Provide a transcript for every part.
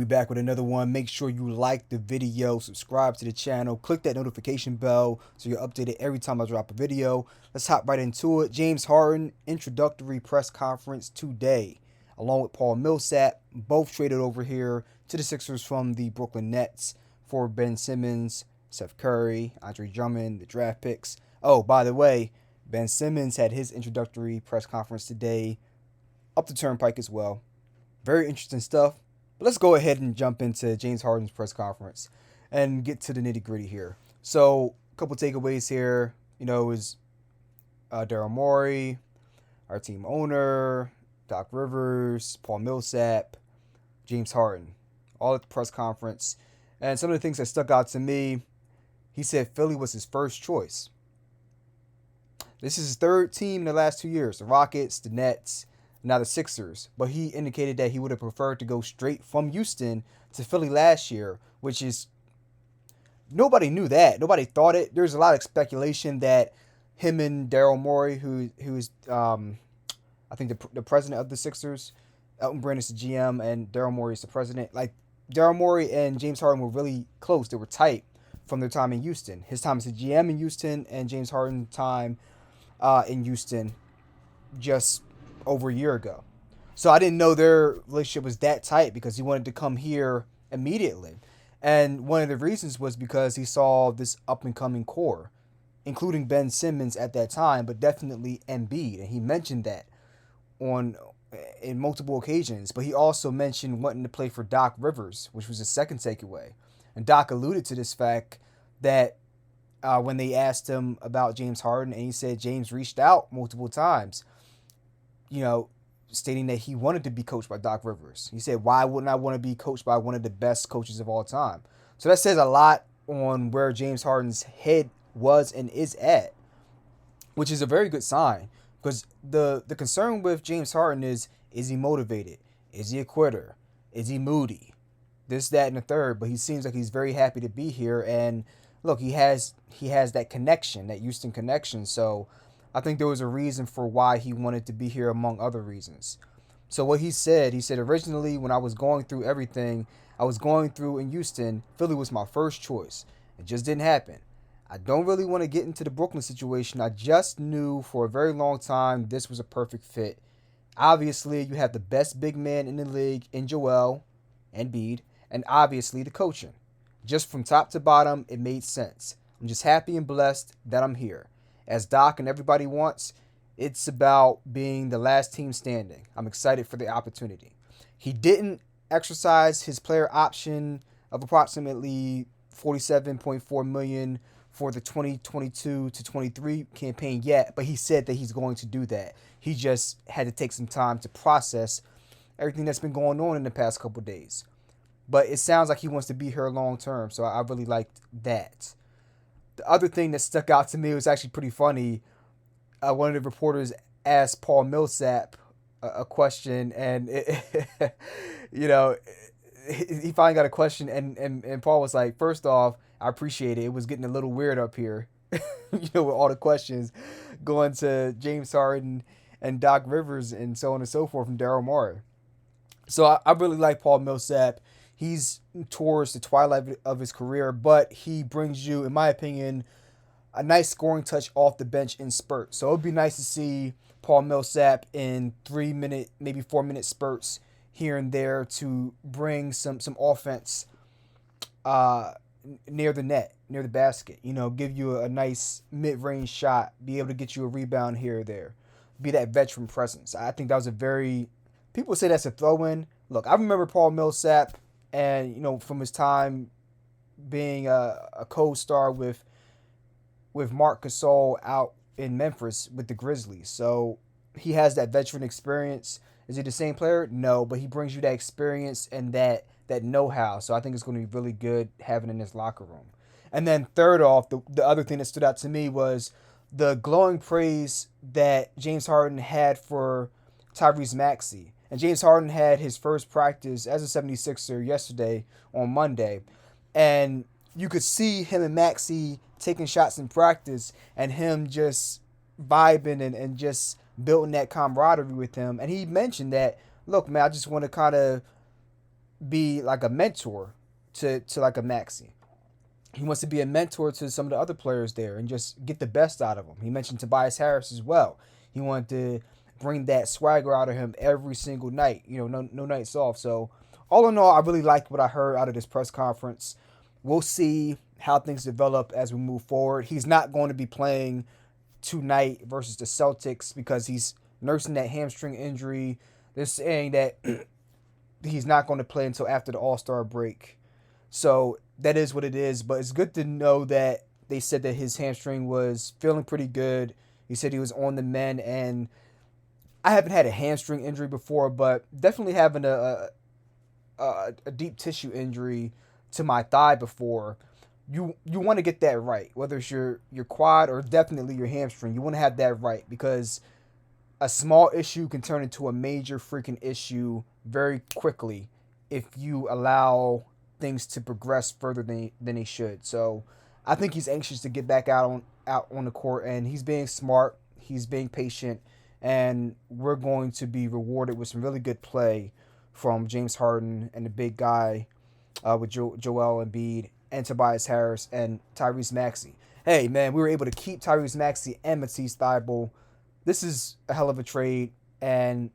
back with another one. Make sure you like the video, subscribe to the channel, click that notification bell so you're updated every time I drop a video. Let's hop right into it. James Harden introductory press conference today, along with Paul Millsap, both traded over here to the Sixers from the Brooklyn Nets for Ben Simmons, Seth Curry, Andre Drummond, the draft picks. Oh, by the way, Ben Simmons had his introductory press conference today up the turnpike as well. Very interesting stuff. But let's go ahead and jump into James Harden's press conference and get to the nitty gritty here. So, a couple takeaways here. Is Daryl Morey, our team owner, Doc Rivers, Paul Millsap, James Harden, all at the press conference. And some of the things that stuck out to me, he said Philly was his first choice. This is his third team in the last 2 years. The Rockets, the Nets, now the Sixers. But he indicated that he would have preferred to go straight from Houston to Philly last year, which is, nobody knew that. Nobody thought it. There's a lot of speculation that him and Daryl Morey, who is I think the president of the Sixers, Elton Brand is the GM and Daryl Morey is the president. Like, Daryl Morey and James Harden were really close. They were tight from their time in Houston. His time as the GM in Houston and James Harden's time in Houston just over a year ago. So I didn't know their relationship was that tight because he wanted to come here immediately. And one of the reasons was because he saw this up-and-coming core, including Ben Simmons at that time, but definitely Embiid. And he mentioned that in multiple occasions. But he also mentioned wanting to play for Doc Rivers, which was his second takeaway. And Doc alluded to this fact that when they asked him about James Harden, and he said James reached out multiple times, stating that he wanted to be coached by Doc Rivers. He said, why wouldn't I want to be coached by one of the best coaches of all time? So that says a lot on where James Harden's head was and is at, which is a very good sign. Because the concern with James Harden is he motivated? Is he a quitter? Is he moody? This, that, and the third. But he seems like he's very happy to be here. And look, he has that connection, that Houston connection. So I think there was a reason for why he wanted to be here, among other reasons. So what he said originally when I was going through everything I was going through in Houston, Philly was my first choice. It just didn't happen. I don't really want to get into the Brooklyn situation. I just knew for a very long time this was a perfect fit. Obviously, you have the best big man in the league in Joel, Embiid, and obviously the coaching. Just from top to bottom, it made sense. I'm just happy and blessed that I'm here. As Doc and everybody wants, it's about being the last team standing. I'm excited for the opportunity. He didn't exercise his player option of approximately $47.4 million for the 2022 to 23 campaign yet, but he said that he's going to do that. He just had to take some time to process everything that's been going on in the past couple days. But it sounds like he wants to be here long term, so I really liked that. The other thing that stuck out to me was actually pretty funny. One of the reporters asked Paul Millsap a question, and he finally got a question, and Paul was like, first off, I appreciate it. It was getting a little weird up here, with all the questions going to James Harden and Doc Rivers and so on and so forth from Daryl Morey. So I really like Paul Millsap. He's towards the twilight of his career, but he brings you, in my opinion, a nice scoring touch off the bench in spurts. So it would be nice to see Paul Millsap in 3-minute, maybe 4-minute spurts here and there to bring some offense near the net, near the basket. Give you a nice mid-range shot, be able to get you a rebound here or there, be that veteran presence. I think that was people say that's a throw-in. Look, I remember Paul Millsap, and from his time being a co-star with Marc Gasol out in Memphis with the Grizzlies. So he has that veteran experience. Is he the same player? No, but he brings you that experience and that know-how. So I think it's going to be really good having in his locker room. And then third off, the other thing that stood out to me was the glowing praise that James Harden had for Tyrese Maxey. And James Harden had his first practice as a 76er yesterday on Monday. And you could see him and Maxey taking shots in practice and him just vibing and just building that camaraderie with him. And he mentioned that, look, man, I just want to kind of be like a mentor to like a Maxey. He wants to be a mentor to some of the other players there and just get the best out of them. He mentioned Tobias Harris as well. He wanted to bring that swagger out of him every single night. No nights off. So all in all, I really liked what I heard out of this press conference. We'll see how things develop as we move forward. He's not going to be playing tonight versus the Celtics because he's nursing that hamstring injury. They're saying that he's not going to play until after the All-Star break. So that is what it is. But it's good to know that they said that his hamstring was feeling pretty good. He said he was on the mend, and I haven't had a hamstring injury before, but definitely having a deep tissue injury to my thigh before. You want to get that right, whether it's your quad or definitely your hamstring. You want to have that right because a small issue can turn into a major freaking issue very quickly if you allow things to progress further than they should. So I think he's anxious to get back out on the court, and he's being smart, he's being patient, and we're going to be rewarded with some really good play from James Harden and the big guy with Joel Embiid and Tobias Harris and Tyrese Maxey. Hey, man, we were able to keep Tyrese Maxey and Matisse Thybulle. This is a hell of a trade. And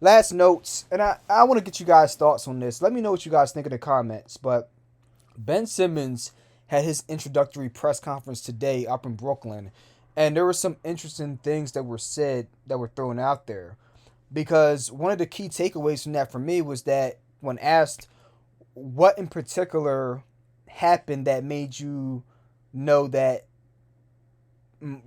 last notes, and I want to get you guys' thoughts on this. Let me know what you guys think in the comments. But Ben Simmons had his introductory press conference today up in Brooklyn. And there were some interesting things that were said that were thrown out there. Because one of the key takeaways from that for me was that when asked what in particular happened that made you know that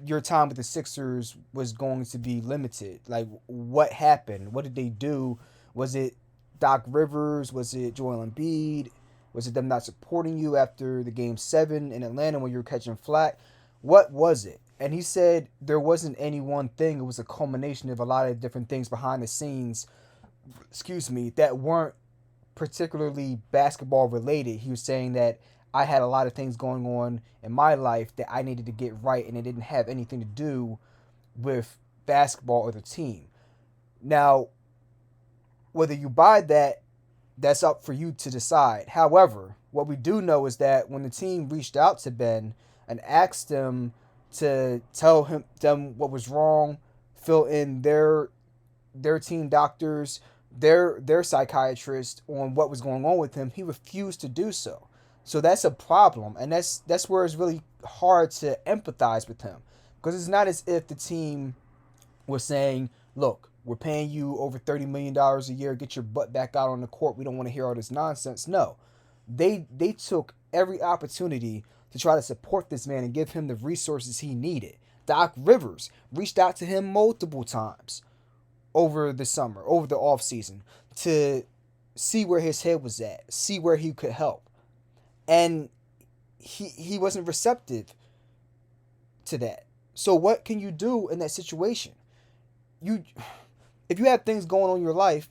your time with the Sixers was going to be limited, like what happened? What did they do? Was it Doc Rivers? Was it Joel Embiid? Was it them not supporting you after the Game 7 in Atlanta when you were catching flack? What was it? And he said there wasn't any one thing. It was a culmination of a lot of different things behind the scenes, that weren't particularly basketball related. He was saying that I had a lot of things going on in my life that I needed to get right, and it didn't have anything to do with basketball or the team. Now, whether you buy that, that's up for you to decide. However, what we do know is that when the team reached out to Ben and asked him to tell them what was wrong, fill in their team doctors, their psychiatrist on what was going on with him, he refused to do so. So that's a problem, and that's where it's really hard to empathize with him, because it's not as if the team was saying, look, we're paying you over $30 million a year, get your butt back out on the court, we don't want to hear all this nonsense. No, they took every opportunity to try to support this man and give him the resources he needed. Doc Rivers reached out to him multiple times over the summer, over the offseason, to see where his head was at, see where he could help. And he wasn't receptive to that. So what can you do in that situation? If you have things going on in your life,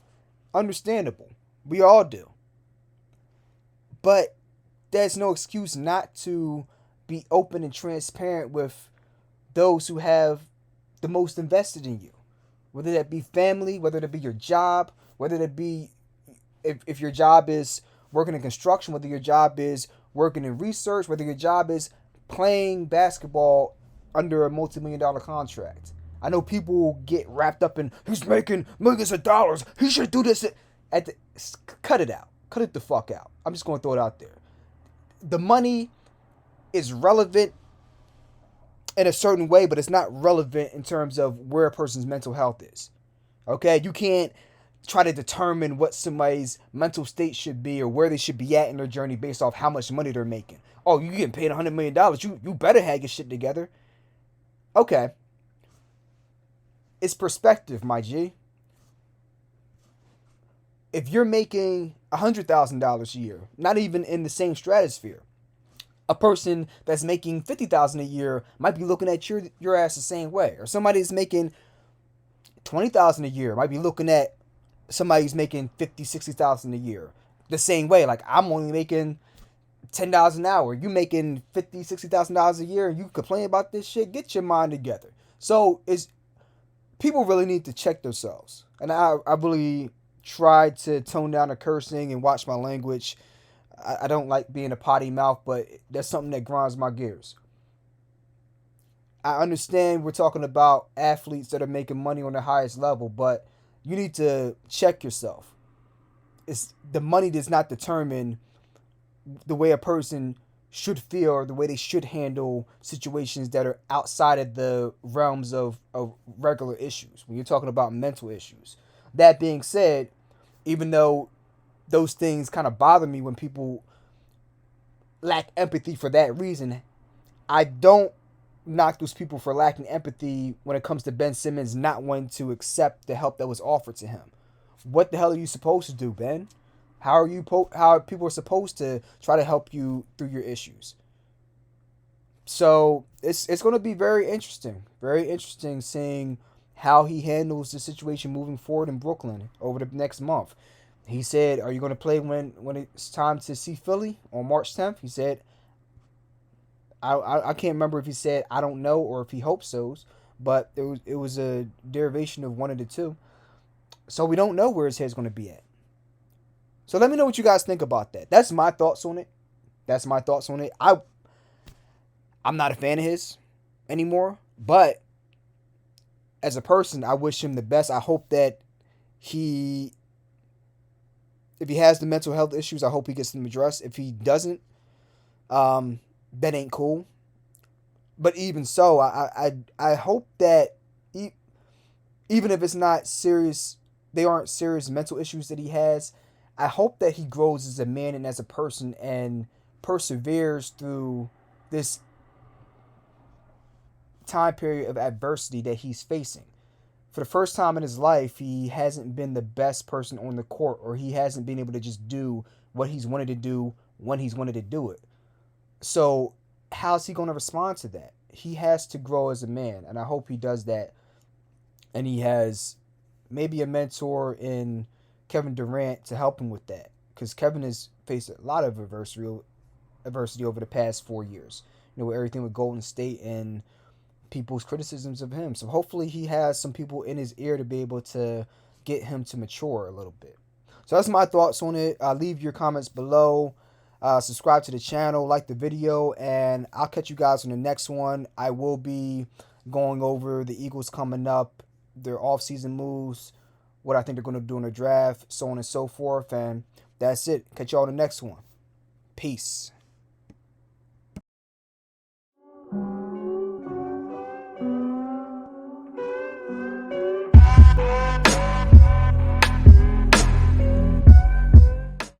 understandable. We all do. But there's no excuse not to be open and transparent with those who have the most invested in you. Whether that be family, whether that be your job, whether that be if your job is working in construction, whether your job is working in research, whether your job is playing basketball under a multi-million-dollar contract. I know people get wrapped up in, he's making millions of dollars, he should do this. Cut it out. Cut it the fuck out. I'm just going to throw it out there. The money is relevant in a certain way, but it's not relevant in terms of where a person's mental health is. Okay? You can't try to determine what somebody's mental state should be or where they should be at in their journey based off how much money they're making. Oh, you getting paid $100 million. You better have your shit together. Okay. It's perspective, my G. If you're making $100,000 a year, not even in the same stratosphere, a person that's making $50,000 a year might be looking at your ass the same way. Or somebody that's making $20,000 a year might be looking at somebody who's making $50,000, $60,000 a year the same way. Like, I'm only making $10 an hour. You making $50,000, $60,000 a year, and you complain about this shit? Get your mind together. So people really need to check themselves, and I really tried to tone down the cursing and watch my language. I don't like being a potty mouth, but that's something that grinds my gears. I understand we're talking about athletes that are making money on the highest level, but you need to check yourself. It's the money does not determine the way a person should feel or the way they should handle situations that are outside of the realms of regular issues. When you're talking about mental issues. That being said, even though those things kind of bother me when people lack empathy for that reason, I don't knock those people for lacking empathy when it comes to Ben Simmons not wanting to accept the help that was offered to him. What the hell are you supposed to do, Ben? How are people supposed to try to help you through your issues? So it's going to be very interesting seeing how he handles the situation moving forward in Brooklyn over the next month. He said, "Are you going to play when it's time to see Philly on March 10th?" He said, I can't remember if he said I don't know or if he hopes so, but it was a derivation of one of the two. So we don't know where his head's going to be at. So let me know what you guys think about that. That's my thoughts on it. That's my thoughts on it. I'm not a fan of his anymore, but as a person, I wish him the best. I hope that he if he has the mental health issues, I hope he gets them addressed. If he doesn't, that ain't cool. But even so, I hope that even if it's not serious, they aren't serious mental issues that he has. I hope that he grows as a man and as a person and perseveres through this time period of adversity that he's facing. For the first time in his life, he hasn't been the best person on the court, or he hasn't been able to just do what he's wanted to do when he's wanted to do it. So, how's he going to respond to that? He has to grow as a man, and I hope he does that. And he has maybe a mentor in Kevin Durant to help him with that, because Kevin has faced a lot of adversity over the past 4 years. With everything with Golden State and people's criticisms of him. So hopefully he has some people in his ear to be able to get him to mature a little bit. So that's my thoughts on it. Leave your comments below. Subscribe to the channel, like the video, and I'll catch you guys on the next one. I will be going over the Eagles coming up, their offseason moves, what I think they're going to do in the draft, so on and so forth. And that's it. Catch you all on the next one. Peace.